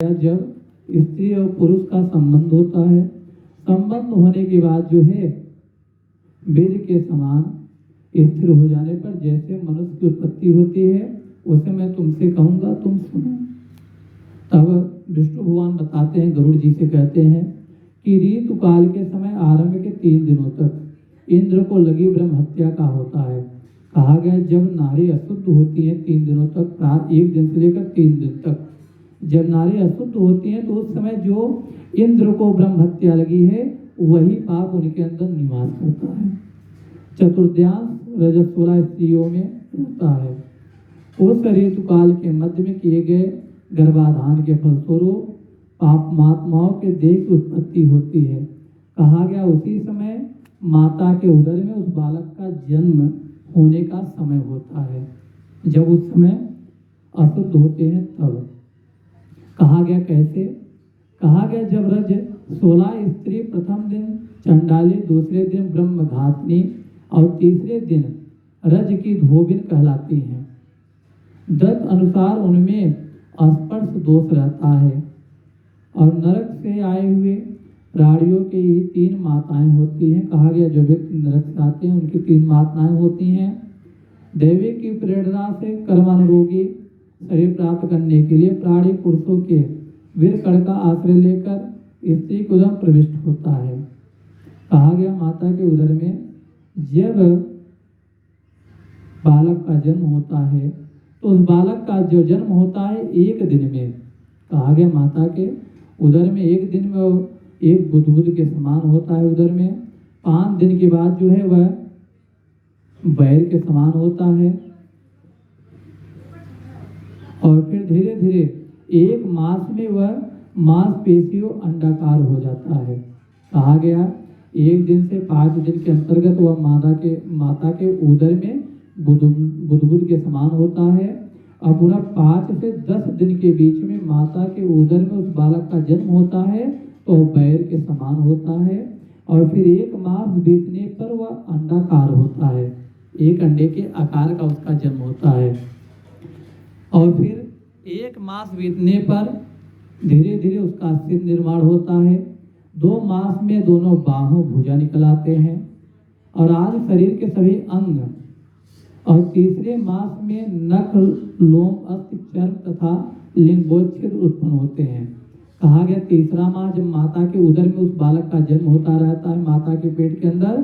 जब स्त्री और पुरुष का संबंध होता है, संबंध होने के बाद जो है बीज के समान स्थिर हो जाने पर जैसे मनुष्य की उत्पत्ति होती है उसे मैं तुमसे कहूँगा, तुम सुनो। तब विष्णु भगवान बताते हैं, गरुड़ जी से कहते हैं कि ऋतु काल के समय आरंभ के 3 दिनों तक इंद्र को लगी ब्रह्म हत्या का होता है। कहा गया जब नारी अशुद्ध होती है 3 दिनों तक, 1 दिन से लेकर 3 दिन तक जब नारी अशुद्ध होती है तो उस समय जो इंद्र को ब्रह्म हत्या लगी है वही पाप उनके अंदर निवास करता है। चतुर्दयांश रजस 16 स्त्रियों में होता है। उस ऋतु काल के मध्य में किए गए गर्भाधान के फलस्वरूप पाप महात्माओं के देह की उत्पत्ति होती है। कहा गया उसी समय माता के उदर में उस बालक का जन्म होने का समय होता है। जब उस समय अशुद्ध होते हैं तब कहा गया कैसे? कहा गया जब रज 16 स्त्री प्रथम दिन चंडाली, दूसरे दिन ब्रह्म घातनी और तीसरे दिन रज की धोबिन कहलाती हैं। दत्त अनुसार उनमें स्पर्श दोष रहता है और नरक से आए हुए प्राणियों की ही 3 माताएं होती हैं। कहा गया जो व्यक्ति नरक से आते हैं उनकी 3 माताएं होती हैं। देवी की प्रेरणा से कर्मानुरोगी शरीर प्राप्त करने के लिए प्राणी पुरुषों के वीर कण का आश्रय लेकर स्त्री के उदर प्रविष्ट होता है। कहा गया माता के उदर में जब बालक का जन्म होता है तो उस बालक का जो जन्म होता है 1 दिन में, कहा गया माता के उदर में 1 दिन में एक बुदबुद के समान होता है उदर में। 5 दिन के बाद जो है वह बैर के समान होता है और फिर धीरे धीरे 1 मास में वह मांसपेशियों अंडाकार हो जाता है। कहा गया 1 दिन से 5 दिन के अंतर्गत वह माता के उदर में बुदबुद के समान होता है और पुनः 5 से 10 दिन के बीच में माता के उदर में उस बालक का जन्म होता है तो बैर के समान होता है और फिर 1 मास बीतने पर वह अंडाकार होता है। 1 अंडे के आकार का उसका जन्म होता है और फिर 1 मास बीतने पर धीरे धीरे उसका सिर निर्माण होता है। 2 मास में दोनों बाहों भुजा निकल आते हैं और आज शरीर के सभी अंग और तीसरे मास में नख, लोम, अस्थि, चर्म तथा लिंगोच्छेद उत्पन्न होते हैं। कहा गया तीसरा मास जब माता के उदर में उस बालक का जन्म होता रहता है माता के पेट के अंदर,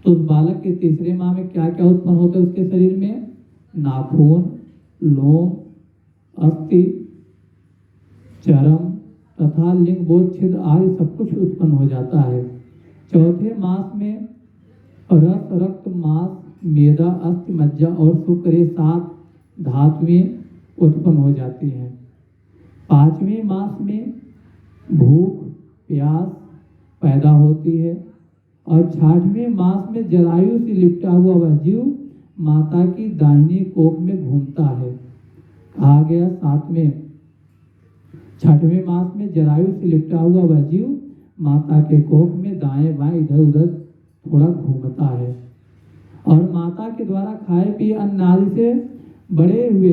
तो उस बालक के तीसरे माह में क्या क्या उत्पन्न होते हैं उसके शरीर में? नाखून, लोम, अस्थि, चर्म तथा लिंगोच्छेद आदि सब कुछ उत्पन्न हो जाता है। चौथे मास में रस, रक्त, मांस, मेदा, अस्थि, मज्जा और शुक्र 7 धातुएं उत्पन्न हो जाती हैं। 5वें मास में भूख, प्यास पैदा होती है और 6वें मास में जरायु से लिपटा हुआ वह जीव माता की दाहिनी कोख में घूमता है। कहा गया 6वें मास में जरायु से लिपटा हुआ वह जीव माता के कोख में दाएं बाएं इधर उधर थोड़ा घूमता है और माता के द्वारा खाए पिए अन्न आदि से बड़े हुए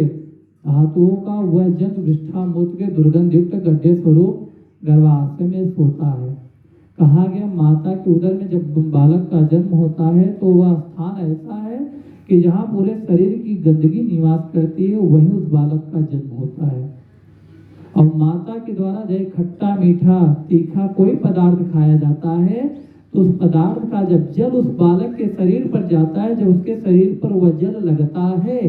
धातुओं का वह जन्म विष्ठा मूत्र के दुर्गंध युक्त गड्ढे स्वरूप गर्भाशय में सोता है। कहा गया माता के उदर में जब बालक का जन्म होता है तो वह स्थान ऐसा है कि जहाँ पूरे शरीर की गंदगी निवास करती है वहीं उस बालक का जन्म होता है और माता के द्वारा जब खट्टा, मीठा, तीखा कोई पदार्थ खाया जाता है तो उस पदार्थ का जब जल उस बालक के शरीर पर जाता है, जब उसके शरीर पर वह जल लगता है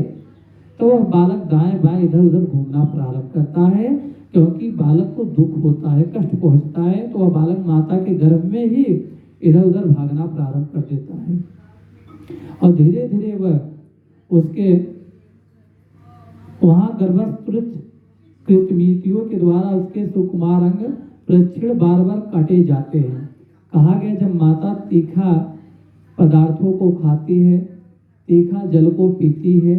तो वह बालक दाएं बाएं इधर उधर घूमना प्रारंभ करता है क्योंकि बालक को दुख होता है, कष्ट पहुंचता है तो वह बालक माता के गर्भ में ही इधर उधर भागना प्रारंभ कर देता है और धीरे धीरे वह उसके वहां गर्भस्थ कृतमितियों के द्वारा उसके सुकुमार अंग प्रक्षीण बार बार काटे जाते हैं। कहा गया जब माता तीखा पदार्थों को खाती है, तीखा जल को पीती है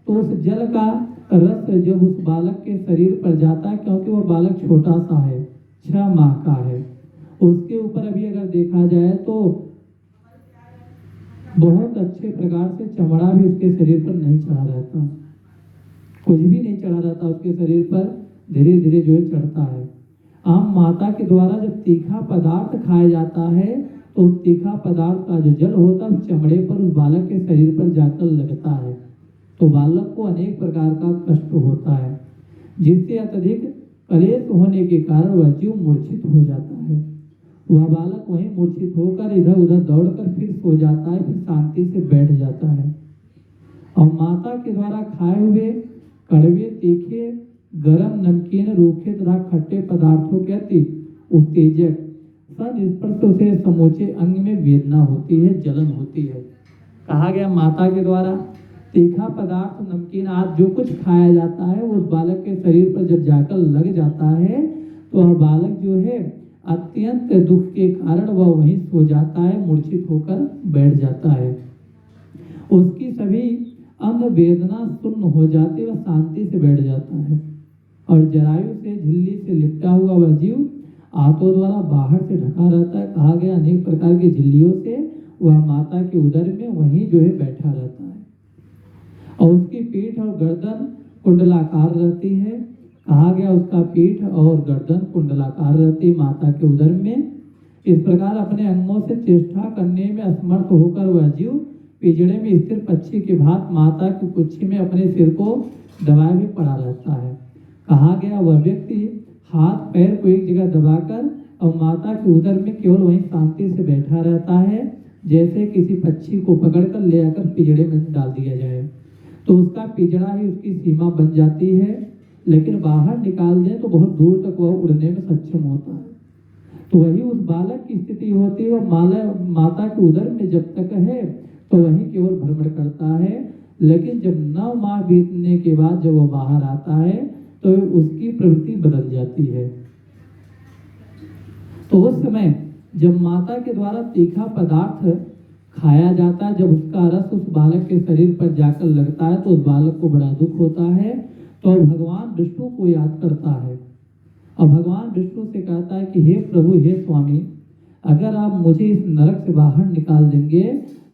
तो उस जल का रस जब उस बालक के शरीर पर जाता है, क्योंकि वह बालक छोटा सा है, 6 माह का है, उसके ऊपर अभी अगर देखा जाए तो बहुत अच्छे प्रकार से चमड़ा भी उसके शरीर पर नहीं चढ़ा रहता, कुछ भी नहीं चढ़ा रहता उसके शरीर पर, धीरे धीरे जो है चढ़ता है। आम माता के द्वारा जब तीखा पदार्थ खाया जाता है तो उस तीखा पदार्थ का जो जल होता है चमड़े पर उस बालक के शरीर पर जाकर लगता है, तो बालक को अनेक प्रकार का कष्ट होता है, जिससे अत्यधिक क्लेश होने के कारण वह जीव मूर्छित हो जाता है। वह बालक वहीं मूर्छित होकर इधर उधर दौड़कर फिर सो जाता है, फिर शांति से बैठ जाता है। और माता के द्वारा खाए हुए कड़वे, तीखे, गरम, नमकीन, रूखे तथा खट्टे पदार्थों के अति उत्तेजक संस्पर्श से समूचे अंग में वेदना होती है, जलन होती है। कहा गया माता के द्वारा तीखा पदार्थ, नमकीन आदि जो कुछ खाया जाता है उस बालक के शरीर पर जब जाकर लग जाता है तो वह बालक जो है अत्यंत दुख के कारण वह वहीं सो जाता है, मूर्छित होकर बैठ जाता है। उसकी सभी अंग वेदना शून्य हो जाते, वह शांति से बैठ जाता है। और जरायु से, झिल्ली से लिपटा हुआ वह जीव आंतों द्वारा बाहर से ढका रहता है। कहा गया अनेक प्रकार की झिल्लियों से वह माता के उदर में वहीं जो है बैठा रहता है। और उसकी पीठ और गर्दन कुंडलाकार रहती है। कहा गया उसका पीठ और गर्दन कुंडलाकार रहती है माता के उदर में। इस प्रकार अपने अंगों से चेष्टा करने में असमर्थ होकर वह जीव पिंजड़े में स्थिर पक्षी के भांति माता की कुक्षी में अपने सिर को दबाए भी पड़ा रहता है। कहा गया वह व्यक्ति हाथ पैर को एक जगह दबाकर और माता के उदर में केवल वहीं शांति से बैठा रहता है, जैसे किसी पक्षी को पकड़कर ले आकर पिंजड़े में डाल दिया जाए तो उसका पिंजड़ा ही उसकी सीमा बन जाती है, लेकिन बाहर निकाल दें तो बहुत दूर तक वह उड़ने में सक्षम होता है। तो वही उस बालक की स्थिति होती है। वह माता के उदर में जब तक है तो वही केवल भ्रमण करता है, लेकिन जब 9 माह बीतने के बाद जब वह बाहर आता है तो उसकी प्रवृत्ति बदल जाती है। तो उस समय जब माता के द्वारा तीखा पदार्थ खाया जाता है, जब उसका रस उस बालक के शरीर पर जाकर लगता है तो उस बालक को बड़ा दुख होता है। तो भगवान विष्णु को याद करता है और भगवान विष्णु से कहता है कि हे प्रभु, हे स्वामी, अगर आप मुझे इस नरक से बाहर निकाल देंगे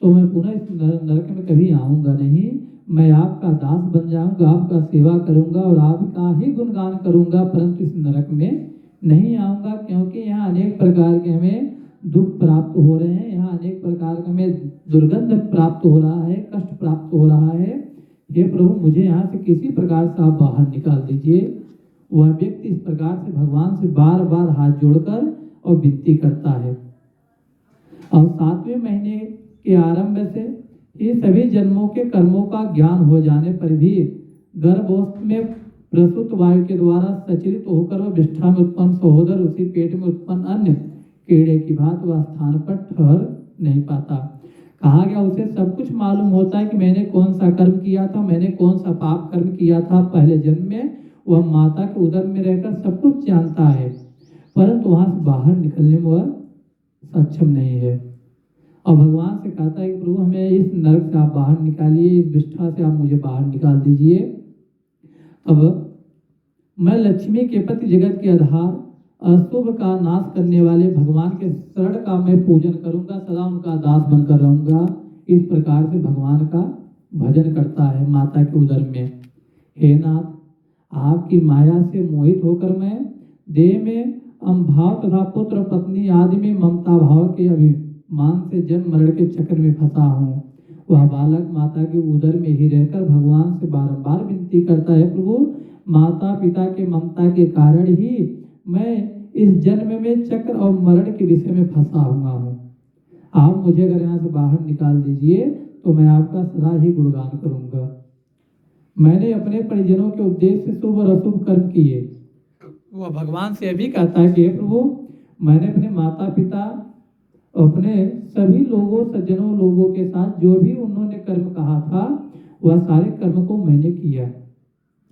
तो मैं पुनः इस नरक में कभी आऊँगा नहीं। मैं आपका दास बन जाऊँगा, आपका सेवा करूँगा और आपका ही गुणगान करूँगा, परंतु इस नरक में नहीं आऊँगा, क्योंकि यहाँ अनेक प्रकार के हमें दुख प्राप्त हो रहे हैं, यहाँ अनेक प्रकार का हमें दुर्गंध प्राप्त हो रहा है, कष्ट प्राप्त हो रहा है। हे प्रभु, मुझे यहाँ से किसी प्रकार से आप बाहर निकाल दीजिए। वह व्यक्ति इस प्रकार से भगवान से बार बार हाथ जोड़कर और विनती करता है। और 7वें महीने के आरंभ से ये सभी जन्मों के कर्मों का ज्ञान हो जाने पर भी गर्भावस्था में प्रसूत वायु के द्वारा सचलित होकर वह विष्ठा में उत्पन्न सहोदर उसी पेट में उत्पन्न अन्य कीड़े की भांति वह स्थान पर ठहर नहीं पाता। कहा गया उसे सब कुछ मालूम होता है कि मैंने कौन सा कर्म किया था, मैंने कौन सा पाप कर्म किया था पहले जन्म में। वह माता के उदर में रहकर सब कुछ जानता है, परंतु वहां से बाहर निकलने में वह सक्षम नहीं है। और भगवान से कहता है कि प्रभु, हमें इस नरक से आप बाहर निकालिए, इस विष्ठा से आप मुझे बाहर निकाल दीजिए। अब मैं लक्ष्मी के पति, जगत के आधार, अशुभ का नाश करने वाले भगवान के शरण का मैं पूजन करूंगा, सदा उनका दास बनकर रहूंगा। इस प्रकार से भगवान का भजन करता है माता के उदर में। हे नाथ, आपकी माया से मोहित होकर मैं देह में अहंभाव तथा पुत्र पत्नी आदि में ममता भाव के अभिमान से जन्म मरण के चक्र में फंसा हूँ। वह बालक माता के उदर में ही रहकर भगवान से बारंबार विनती करता है, प्रभु, माता पिता के ममता के कारण ही मैं इस जन्म में चक्र और मरण के विषय में फंसा हुआ हूँ। आप मुझे अगर यहाँ से बाहर निकाल दीजिए तो मैं आपका सदा ही गुणगान करूंगा। मैंने अपने परिजनों के उपदेश से शुभ और अशुभ कर्म किए। वह भगवान से अभी कहता है कि प्रभु, मैंने अपने माता पिता, अपने सभी लोगों, सज्जनों लोगों के साथ जो भी उन्होंने कर्म कहा था वह सारे कर्म को मैंने किया।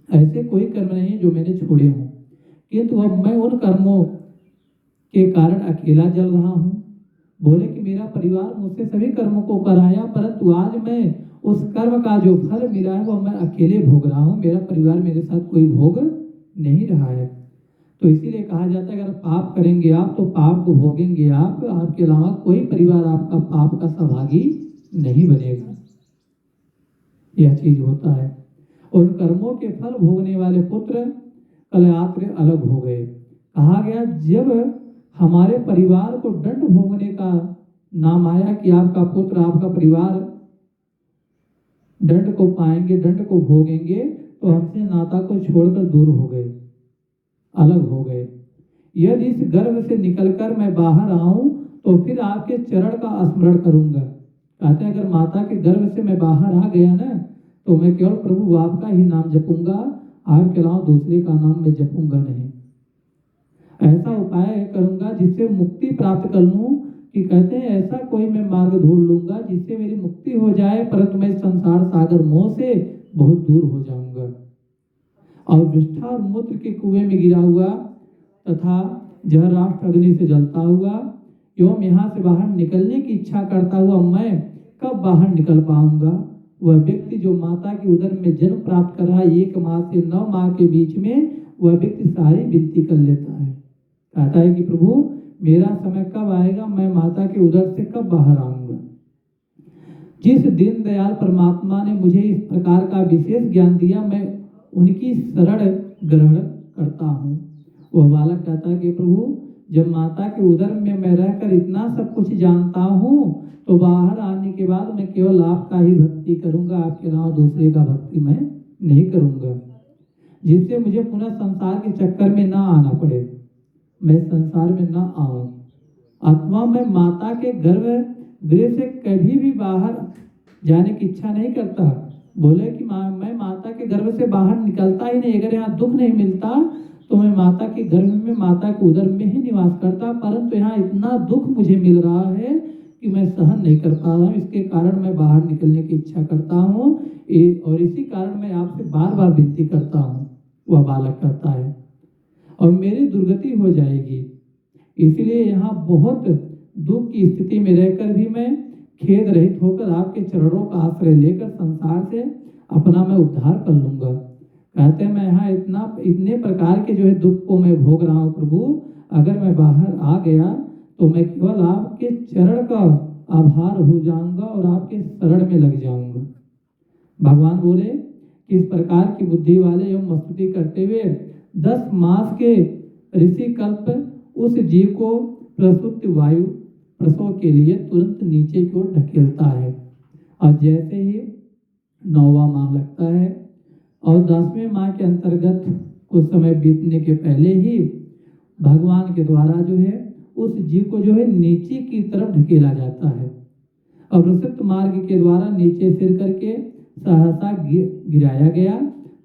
ऐसे कोई कर्म नहीं जो मैंने छोड़े हों, किंतु अब मैं उन कर्मों के कारण अकेला जल रहा हूँ। बोले कि मेरा परिवार मुझसे सभी कर्मों को कराया, परंतु आज मैं उस कर्म का जो फल मिला है वह मैं अकेले भोग रहा हूँ, मेरा परिवार मेरे साथ कोई भोग नहीं रहा है। तो इसीलिए कहा जाता है अगर पाप करेंगे आप तो पाप को भोगेंगे आप, आपके अलावा कोई परिवार आपका पाप का सहभागी नहीं बनेगा। यह चीज होता है। उन कर्मों के फल भोगने वाले पुत्र कलयात्र अलग हो गए। कहा गया जब हमारे परिवार को दंड भोगने का नाम आया कि आपका पुत्र आपका परिवार दंड को पाएंगे, दंड को भोगेंगे, तो हमसे नाता को छोड़कर दूर हो गए, अलग हो गए। यदि इस गर्भ से निकलकर मैं बाहर आऊं तो फिर आपके चरण का स्मरण करूंगा। कहते हैं अगर माता के गर्भ से मैं बाहर आ गया ना, तो मैं केवल प्रभु आपका ही नाम जपूंगा, आपके अलावा दूसरे का नाम मैं जपूंगा नहीं। ऐसा उपाय करूंगा जिससे मुक्ति प्राप्त कर लूं, कि कहते हैं ऐसा कोई मैं मार्ग ढूंढ लूंगा जिससे मेरी मुक्ति हो जाए, परंतु मैं संसार सागर मोह से बहुत दूर हो जाऊंगा। और विष्ठा और मूत्र के कुएं में गिरा हुआ तथा जहराष्ट्र अग्नि से जलता हुआ एवं यहाँ से बाहर निकलने की इच्छा करता हुआ मैं कब बाहर निकल पाऊंगा? वह व्यक्ति जो माता के उदर में जन्म प्राप्त कर रहा है 1 माह से 9 माह के बीच में, वह व्यक्ति सारी विनती कर लेता है। कहता है कि प्रभु मेरा समय कब आएगा, मैं माता के उदर से कब बाहर आऊंगा। जिस दीनदयाल परमात्मा ने मुझे इस प्रकार का विशेष ज्ञान दिया, मैं उनकी शरण ग्रहण करता हूँ। वह बालक कहता है कि प्रभु जब माता के उदर में मैं रहकर इतना सब कुछ जानता हूँ, तो बाहर आने के बाद मैं केवल आपका ही भक्ति करूंगा, आपके अलावा दूसरे का भक्ति मैं नहीं करूंगा, जिससे मुझे पुनः संसार के चक्कर में ना आना पड़े, मैं संसार में ना आऊं। अथवा मैं माता के गर्भ गृह से कभी भी बाहर जाने की इच्छा नहीं करता। बोले कि मैं माता के गर्भ से बाहर निकलता ही नहीं। अगर यहाँ दुख नहीं मिलता तो मैं माता के गर्भ में, माता के उदर में ही निवास करता, परंतु यहाँ इतना दुख मुझे मिल रहा है कि मैं सहन नहीं कर पा रहा हूँ। इसके कारण मैं बाहर निकलने की इच्छा करता हूँ और इसी कारण मैं आपसे बार बार विनती करता हूँ। वह बालक कहता है और मेरी दुर्गति हो जाएगी, इसलिए यहाँ बहुत दुख की स्थिति में रहकर भी मैं खेद रहित होकर आपके चरणों का आश्रय लेकर संसार से अपना मैं उद्धार कर लूंगा। कहते हैं मैं यहाँ इतने प्रकार के जो है दुख को मैं भोग रहा हूँ प्रभु, अगर मैं बाहर आ गया तो मैं केवल आपके चरण का आभार हो जाऊंगा और आपके शरण में लग जाऊंगा। भगवान बोले कि इस प्रकार की बुद्धि वाले एवं स्तुति करते हुए 10 मास के ऋषि कल्प उस जीव को प्रसूति वायु प्रसव के लिए तुरंत नीचे की ओर ढकेलता है। और जैसे ही 9वां माह लगता है और 10वें माह के अंतर्गत कुछ समय बीतने के पहले ही भगवान के द्वारा जो है उस जीव को जो है नीचे की तरफ ढकेला जाता है और प्रसिद्ध मार्ग के द्वारा नीचे सिर करके सहसा गिराया गया।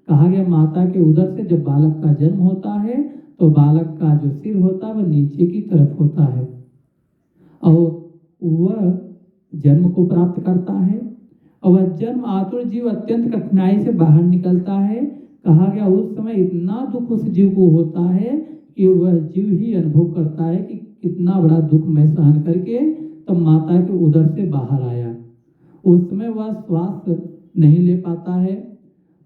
कहा गया माता के उदर से जब बालक का जन्म होता है तो बालक का जो सिर होता है वह नीचे की तरफ होता है और वह जन्म को प्राप्त करता है और वह जन्म आतुर जीव अत्यंत कठिनाई से बाहर निकलता है। कहा गया उस समय इतना दुख उस जीव को होता है कि वह जीव ही अनुभव करता है कि कितना बड़ा दुख मैं सहन करके तब माता के उदर से बाहर आया। उस समय वह श्वास नहीं ले पाता है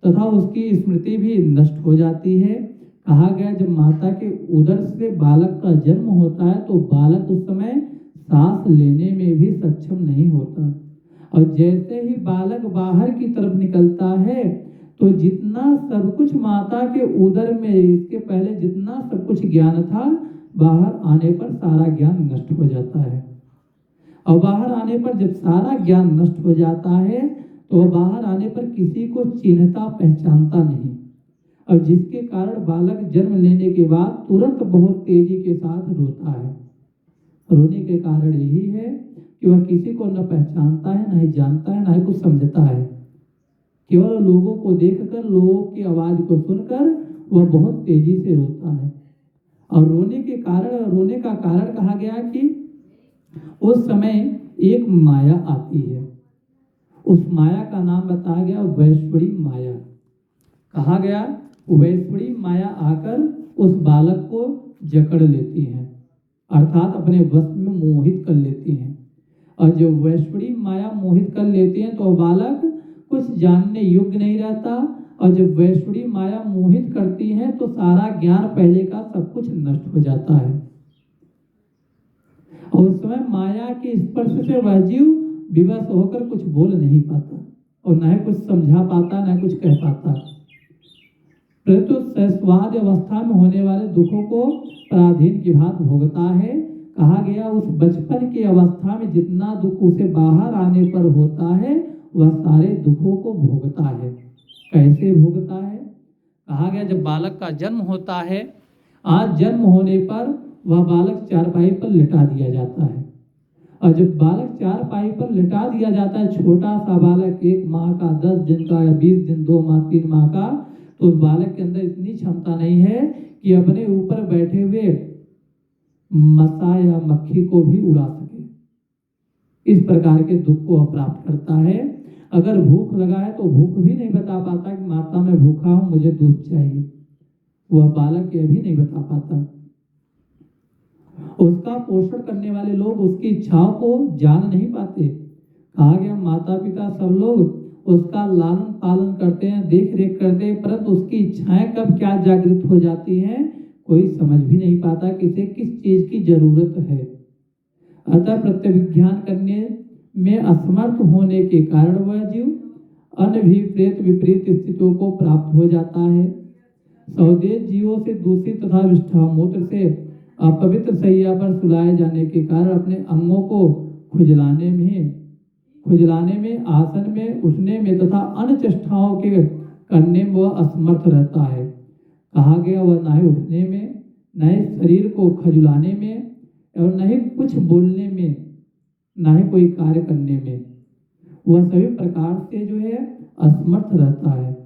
तथा उसकी स्मृति भी नष्ट हो जाती है। कहा गया जब माता के उदर से बालक का जन्म होता है तो बालक उस समय सांस लेने में भी सक्षम नहीं होता और जैसे ही बालक बाहर की तरफ निकलता है तो जितना सब कुछ माता के उदर में इसके पहले जितना सब कुछ ज्ञान था बाहर आने पर सारा ज्ञान नष्ट हो जाता है। और बाहर आने पर जब सारा ज्ञान नष्ट हो जाता है तो बाहर आने पर किसी को चिन्हता पहचानता नहीं और जिसके कारण बालक जन्म लेने के बाद तुरंत बहुत तेजी के साथ रोता है। रोने के कारण यही है कि वह किसी को न पहचानता है, न ही जानता है, न ही कुछ समझता है। केवल लोगों को देखकर, लोगों की आवाज को सुनकर वह बहुत तेजी से रोता है और रोने का कारण कहा गया कि उस समय एक माया आती है। उस माया का नाम बताया गया वैश्वरी माया। कहा गया वैश्वरी माया आकर उस बालक को जकड़ लेती है अर्थात अपने वश में मोहित कर लेती हैं और जो वैश्वरी माया मोहित कर लेती हैं तो बालक कुछ जानने योग्य नहीं रहता और जब वैश्वरी माया मोहित करती हैं तो सारा ज्ञान पहले का सब कुछ नष्ट हो जाता है और उस समय माया के स्पर्श से वह जीव विवश होकर कुछ बोल नहीं पाता और न कुछ समझा पाता, न कुछ कह पाता। परंतु सहस्वाद अवस्था में होने वाले दुखों को पराधीन की भांति भोगता है। कहा गया उस बचपन की अवस्था में जितना दुख उसे बाहर आने पर होता है वह सारे दुखों को भोगता है। कैसे भोगता है? कहा गया जब बालक का जन्म होता है, आज जन्म होने पर वह बालक चारपाई पर लिटा दिया जाता है, और जब बालक चारपाई पर लिटा दिया जाता है, छोटा सा बालक 1 माह का, 10 दिन का या 20 दिन, 2 माह, 3 माह का, तो उस बालक के अंदर इतनी क्षमता नहीं है कि अपने ऊपर बैठे हुए मसा या मक्खी को भी उड़ा सके। इस प्रकार के दुख को प्राप्त करता है। अगर भूख लगा है तो भूख भी नहीं बता पाता कि माता मैं भूखा हूं, मुझे दूध चाहिए, वह बालक यह भी नहीं बता पाता। उसका पोषण करने वाले लोग उसकी इच्छाओं को जान नहीं पाते। कहा गया माता पिता सब लोग उसका लालन पालन करते हैं, देख रेख करते हैं, परंतु उसकी इच्छाएं कब क्या जागृत हो जाती हैं कोई समझ भी नहीं पाता कि इसे किस चीज की जरूरत है। अतः प्रत्यभिज्ञान करने में असमर्थ होने के कारण वह जीव अनभिप्रेत विपरीत स्थितियों को प्राप्त हो जाता है। स्वदेश जीवों से दूषित तथा विष्ठामूत्र से अपवित्र शैया पर सुलाए जाने के कारण अपने अंगों को खुजलाने में, आसन में, उठने में तथा अन्य चेष्टाओं के करने में वह असमर्थ रहता है। कहा गया वह न ही उठने में, न ही शरीर को खजुलाने में, और न ही कुछ बोलने में, न ही कोई कार्य करने में, वह सभी प्रकार से जो है असमर्थ रहता है।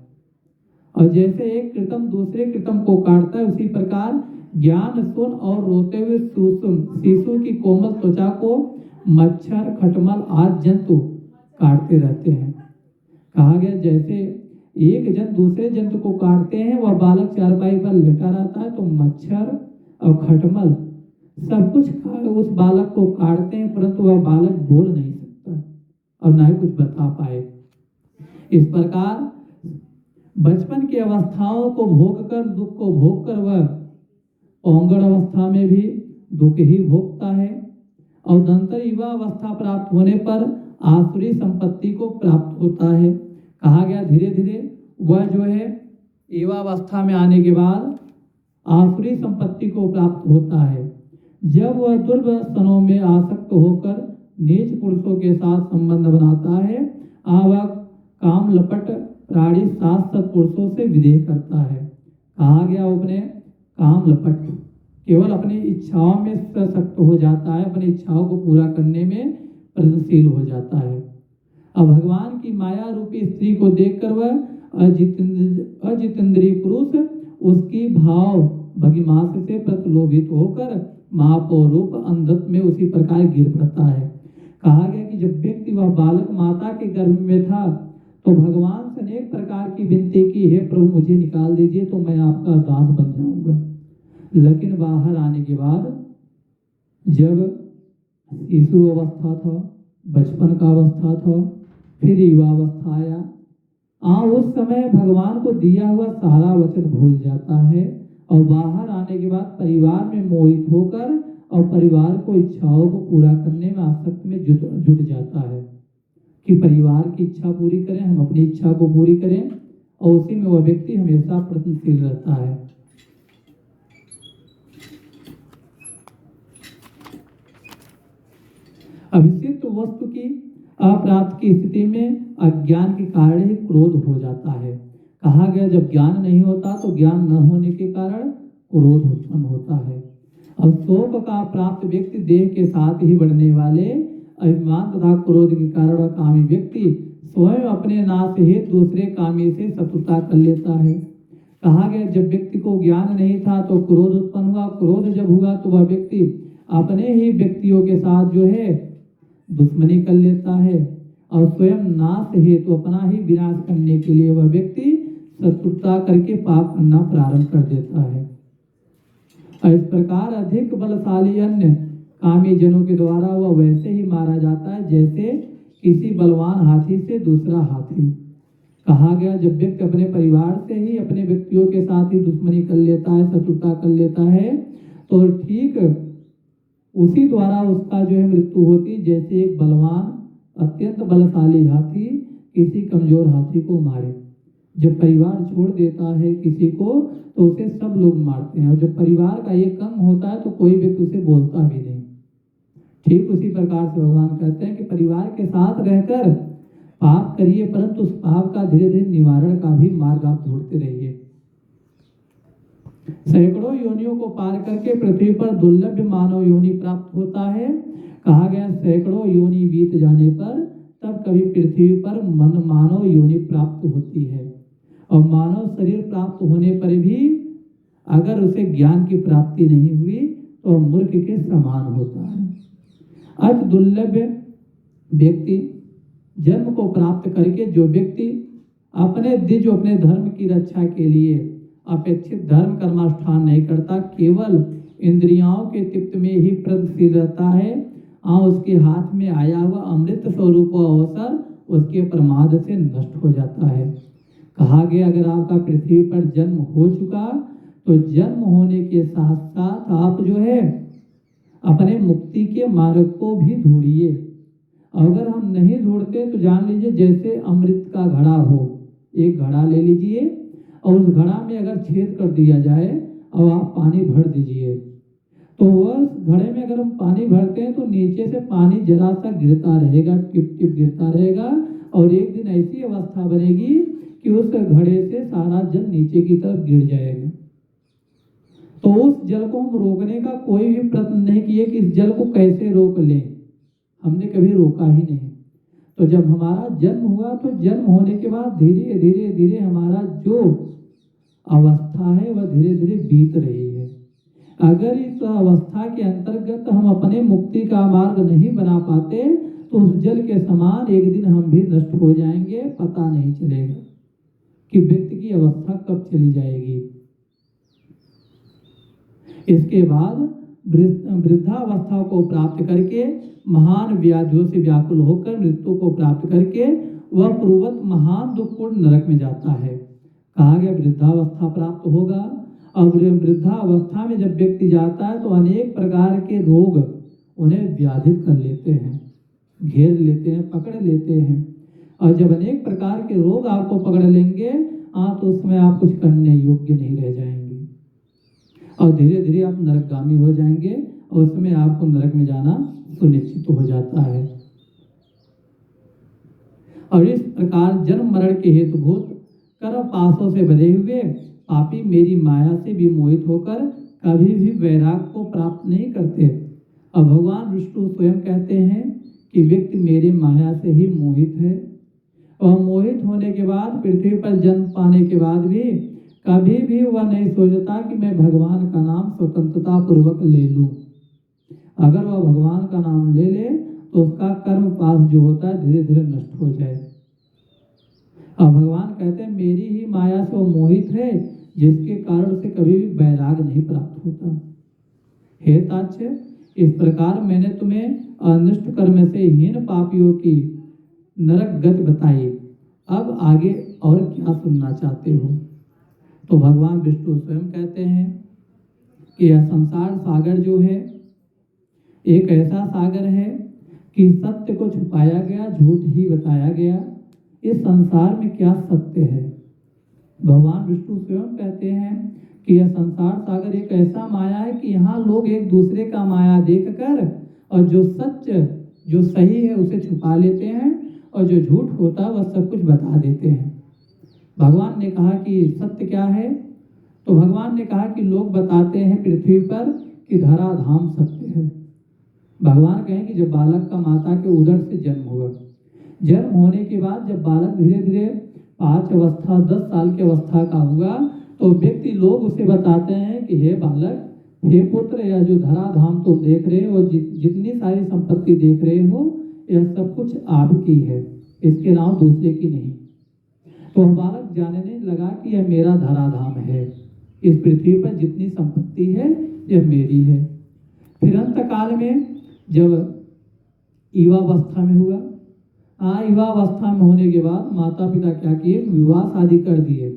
और जैसे एक कृतम दूसरे कृतम को काटता है, उसी प्रकार ज्ञान सुन और रोते हुए शिशु की कोमल त्वचा को मच्छर, खटमल आदि जंतु काटते रहते हैं। कहा गया जैसे एक जंतु दूसरे जंतु को काटते हैं, वह बालक चारपाई पर लेटा रहता है, तो मच्छर और खटमल सब कुछ उस बालक को काटते हैं, परंतु वह बालक बोल नहीं सकता और न ही कुछ बता पाए। इस प्रकार बचपन की अवस्थाओं को भोगकर, दुख को भोगकर वह पौंगड़ अवस्था में भी दुख ही भोगता है, और दंतर युवा अवस्था प्राप्त होने पर आसुरी संपत्ति को प्राप्त होता है। कहा गया धीरे धीरे वह जो है युवावस्था में आने के बाद आसुरी संपत्ति को प्राप्त होता है। जब वह दुर्व्यसनों में आसक्त होकर नीच पुरुषों के साथ संबंध बनाता है, वह काम लपट प्राणी सात पुरुषों से विदेह करता है। कहा गया वो अपने काम लपट केवल अपनी इच्छाओं में सशक्त हो जाता है, अपनी इच्छाओं को पूरा करने में प्रयत्नशील हो जाता है। अब भगवान की माया रूपी स्त्री को देखकर वह अजितेंद्रीय पुरुष उसकी भाव भगिमास से प्रतिलोभित होकर माप और रूप अंधत्व में उसी प्रकार गिर पड़ता है। कहा गया कि जब व्यक्ति वह बालक माता के गर्भ में था तो भगवान से अनेक प्रकार की विनती की, हे प्रभु मुझे निकाल दीजिए तो मैं आपका दास बन जाऊंगा। लेकिन बाहर आने के बाद जब शिशु अवस्था था, बचपन का अवस्था था, फिर युवा अवस्था आया, उस समय भगवान को दिया हुआ सारा वचन भूल जाता है और बाहर आने के बाद परिवार में मोहित होकर और परिवार को इच्छाओं को पूरा करने में आसक्त में जुट जाता है कि परिवार की इच्छा पूरी करें, हम अपनी इच्छा को पूरी करें, और उसी में वह व्यक्ति हमेशा प्रयत्नशील रहता है। अभिषिक्त वस्तु की अप्राप्त की स्थिति में अज्ञान के कारण ही क्रोध हो जाता है। कहा गया जब ज्ञान नहीं होता तो ज्ञान न होने के कारण क्रोध उत्पन्न होता है। अब शोक का प्राप्त व्यक्ति देह के साथ ही बढ़ने वाले अभिमान तथा क्रोध के कारण वह कामी व्यक्ति स्वयं अपने नाश हेतु दूसरे कामी से शत्रुता कर लेता है। कहा गया जब व्यक्ति को ज्ञान नहीं था तो क्रोध उत्पन्न हुआ, क्रोध जब हुआ तो वह व्यक्ति अपने ही व्यक्तियों के साथ जो है दुश्मनी कर लेता है और स्वयं नाश हेतु तो अपना ही विनाश करने के लिए वह व्यक्ति शत्रुता करके पाप करना प्रारंभ कर देता है। और इस प्रकार अधिक बलशाली अन्य कामी जनों के द्वारा वह वैसे ही मारा जाता है जैसे किसी बलवान हाथी से दूसरा हाथी। कहा गया जब व्यक्ति अपने परिवार से ही अपने व्यक्तियों के साथ ही दुश्मनी कर लेता है, शत्रुता कर लेता है, तो ठीक उसी द्वारा उसका जो है मृत्यु होती, जैसे एक बलवान अत्यंत बलशाली हाथी किसी कमजोर हाथी को मारे। जब परिवार छोड़ देता है किसी को तो उसे सब लोग मारते हैं, और जब परिवार का एक अंग होता है तो कोई व्यक्ति उसे बोलता भी नहीं। ठीक उसी प्रकार से भगवान कहते हैं कि परिवार के साथ रहकर पाप करिए, परंतु उस पाप का धीरे धीरे निवारण का भी मार्ग आप ढूंढते रहिए। सैकड़ों योनियों को पार करके पृथ्वी पर दुर्लभ मानव योनि प्राप्त होता है। कहा गया सैकड़ों योनि बीत जाने पर तब कभी पृथ्वी पर मानव योनि प्राप्त होती है, और मानव शरीर प्राप्त होने पर भी अगर उसे ज्ञान की प्राप्ति नहीं हुई तो मूर्ख के समान होता है। अति दुर्लभ व्यक्ति जन्म को प्राप्त करके जो व्यक्ति अपने द्विज अपने धर्म की रक्षा के लिए अपेक्षित धर्म कर्मानुष्ठान नहीं करता, केवल इंद्रियों के तृप्ति में ही प्रगतिशील रहता है, उसके हाथ में आया हुआ अमृत स्वरूप अवसर उसके प्रमाद से नष्ट हो जाता है। कहा गया अगर आपका पृथ्वी पर जन्म हो चुका तो जन्म होने के साथ साथ आप जो है अपने मुक्ति के मार्ग को भी ढूंढिए। अगर हम नहीं ढूंढते तो जान लीजिए जैसे अमृत का घड़ा हो, एक घड़ा ले लीजिए और उस घड़ा में अगर छेद कर दिया जाए और आप पानी भर दीजिए, तो उस घड़े में अगर हम पानी भरते हैं तो नीचे से पानी जरा सा गिरता रहेगा, टिप टिप गिरता रहेगा, और एक दिन ऐसी अवस्था बनेगी कि उस घड़े से सारा जल नीचे की तरफ गिर जाएगा। तो उस जल को हम रोकने का कोई भी प्रयत्न नहीं किए कि इस जल को कैसे रोक लें, हमने कभी रोका ही नहीं। तो जब हमारा जन्म हुआ तो जन्म होने के बाद धीरे धीरे धीरे हमारा जो अवस्था है वह धीरे धीरे बीत रही है। अगर इस अवस्था के अंतर्गत हम अपने मुक्ति का मार्ग नहीं बना पाते तो उस जल के समान एक दिन हम भी नष्ट हो जाएंगे, पता नहीं चलेगा कि व्यक्ति की अवस्था कब चली जाएगी। इसके बाद वृद्धावस्था को प्राप्त करके महान व्याधियों से व्याकुल होकर मृत्यु को प्राप्त करके वह पूर्वत महान दुखपूर्ण नरक में जाता है। कहा गया वृद्धावस्था प्राप्त होगा, और वृद्धावस्था में जब व्यक्ति जाता है तो अनेक प्रकार के रोग उन्हें व्याधित कर लेते हैं, घेर लेते हैं, पकड़ लेते हैं, और जब अनेक प्रकार के रोग आपको पकड़ लेंगे तो उसमें आप कुछ करने योग्य नहीं रह जाएंगे, और धीरे धीरे आप नरकगामी हो जाएंगे, और उसमें आपको नरक में जाना सुनिश्चित हो जाता है। और इस प्रकार जन्म मरण के हेतुभूत कर्म पाशों से बंधे हुए पापी मेरी माया से विमोहित होकर कभी भी वैराग को प्राप्त नहीं करते। अब भगवान विष्णु स्वयं कहते हैं कि व्यक्ति मेरे माया से ही मोहित है, और मोहित होने के बाद पृथ्वी पर जन्म पाने के बाद भी कभी भी वह नहीं सोचता कि मैं भगवान का नाम स्वतंत्रता पूर्वक ले लूं। अगर वह भगवान का नाम ले ले तो उसका कर्म पास जो होता है धीरे धीरे नष्ट हो जाए। अब भगवान कहते हैं मेरी ही माया से वो मोहित है, जिसके कारण उसे कभी भी वैराग नहीं प्राप्त होता। हे ताच्य, इस प्रकार मैंने तुम्हें अनिष्ट कर्म से हीन पापियों की नरक गति बताई, अब आगे और क्या सुनना चाहते हो। तो भगवान विष्णु स्वयं कहते हैं कि यह संसार सागर जो है एक ऐसा सागर है कि सत्य को छुपाया गया, झूठ ही बताया गया। इस संसार में क्या सत्य है। भगवान विष्णु स्वयं कहते हैं कि यह संसार सागर एक ऐसा माया है कि यहाँ लोग एक दूसरे का माया देखकर और जो सत्य जो सही है उसे छुपा लेते हैं, और जो झूठ होता है वह सब कुछ बता देते हैं। भगवान ने कहा कि सत्य क्या है, तो भगवान ने कहा कि लोग बताते हैं पृथ्वी पर कि धराधाम सत्य है। भगवान कहें कि जब बालक का माता के उदर से जन्म हुआ, जन्म होने के बाद जब बालक धीरे धीरे 5 अवस्था 10 साल की अवस्था का हुआ तो व्यक्ति लोग उसे बताते हैं कि हे बालक, हे पुत्र, या जो धराधाम तुम देख रहे हो, जितनी सारी संपत्ति देख रहे हो, यह सब कुछ आपकी है, इसके अलावा दूसरे की नहीं। तो बालक जानने लगा कि यह मेरा धराधाम है, इस पृथ्वी पर जितनी संपत्ति है यह मेरी है। फिर अंत काल में जब युवावस्था में हुआ, युवावस्था में होने के बाद माता पिता क्या किए, विवाह शादी कर दिए।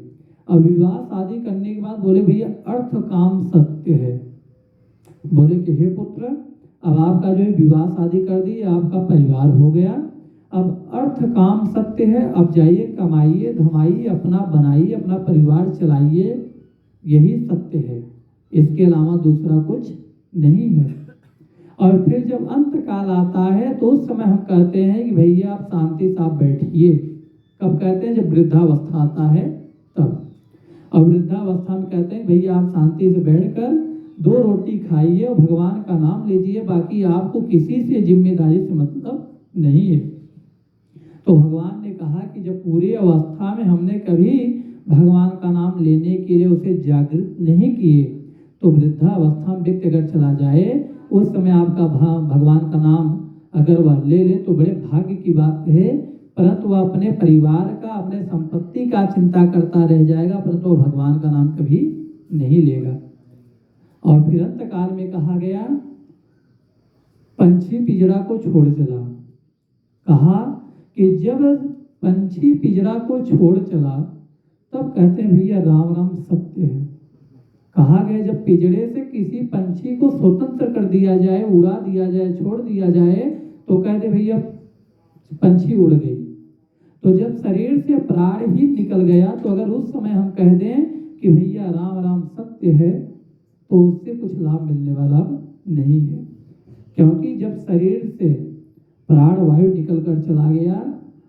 अब विवाह शादी करने के बाद बोले भैया अर्थ काम सत्य है। बोले कि हे पुत्र, अब आपका जो है विवाह शादी कर दी, आपका परिवार हो गया, अब अर्थ काम सत्य है, अब जाइए कमाइए धमाइए, अपना बनाइए, अपना परिवार चलाइए, यही सत्य है, इसके अलावा दूसरा कुछ नहीं है। और फिर जब अंत काल आता है तो उस समय हम कहते हैं कि भैया आप शांति से आप बैठिए। कब कहते हैं? जब वृद्धावस्था आता है तब। और वृद्धावस्था में कहते हैं भैया आप शांति से बैठकर 2 रोटी खाइए और भगवान का नाम लीजिए, बाकी आपको किसी से जिम्मेदारी से मतलब नहीं है। तो भगवान ने कहा कि जब पूरी अवस्था में हमने कभी भगवान का नाम लेने के लिए उसे जागृत नहीं किए, तो वृद्धावस्था में व्यक्ति अगर चला जाए, उस समय आपका भगवान का नाम अगर वह ले ले तो बड़े भाग्य की बात है, परंतु वह अपने परिवार का, अपने संपत्ति का चिंता करता रह जाएगा, परंतु वह भगवान का नाम कभी नहीं लेगा। और फिर अंत काल में कहा गया, पंछी पिंजरा को छोड़ चला। कहा कि जब पंछी पिंजरा को छोड़ चला तब कहते हैं भैया राम राम सत्य है। कहा गया जब पिंजरे से किसी पंछी को स्वतंत्र कर दिया जाए, उड़ा दिया जाए, छोड़ दिया जाए, तो कहते भैया पंछी उड़ गई। तो जब शरीर से प्राण ही निकल गया, तो अगर उस समय हम कह दें कि भैया राम राम सत्य है, तो उससे कुछ लाभ मिलने वाला नहीं है। क्योंकि जब शरीर से प्राण वायु निकल कर चला गया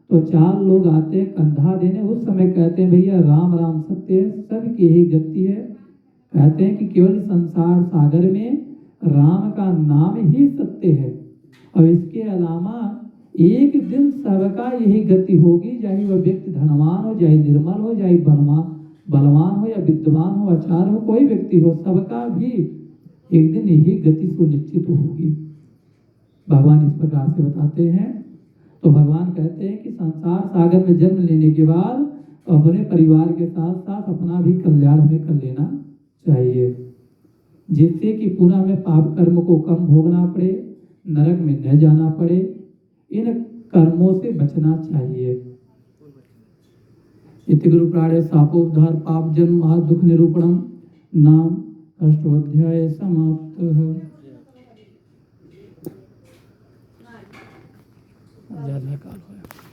तो 4 लोग आते हैं कंधा देने, उस समय कहते हैं भैया राम राम सत्य है, सबकी यही गति है। कहते हैं कि केवल संसार सागर में राम का नाम ही सत्य है, और इसके अलावा एक दिन सबका यही गति होगी, चाहे वह व्यक्ति धनवान हो, चाहे निर्मल हो, चाहे बलवान हो या विद्वान हो, आचार्य हो, कोई व्यक्ति हो, सबका भी एक दिन यही गति सुनिश्चित होगी। भगवान इस प्रकार से बताते हैं। तो भगवान कहते हैं कि संसार सागर में जन्म लेने के बाद अपने परिवार के साथ साथ अपना भी कल्याण हमें कर लेना चाहिए, जिससे कि पुनः हमें पाप कर्म को कम भोगना पड़े, नरक में न जाना पड़े, इन कर्मों से बचना चाहिए। इति गुरु प्राणे शापोद्धार पाप जन्म दुख निरूपणम नाम अष्टोध्याय समाप्त। ज्यादा काल होया।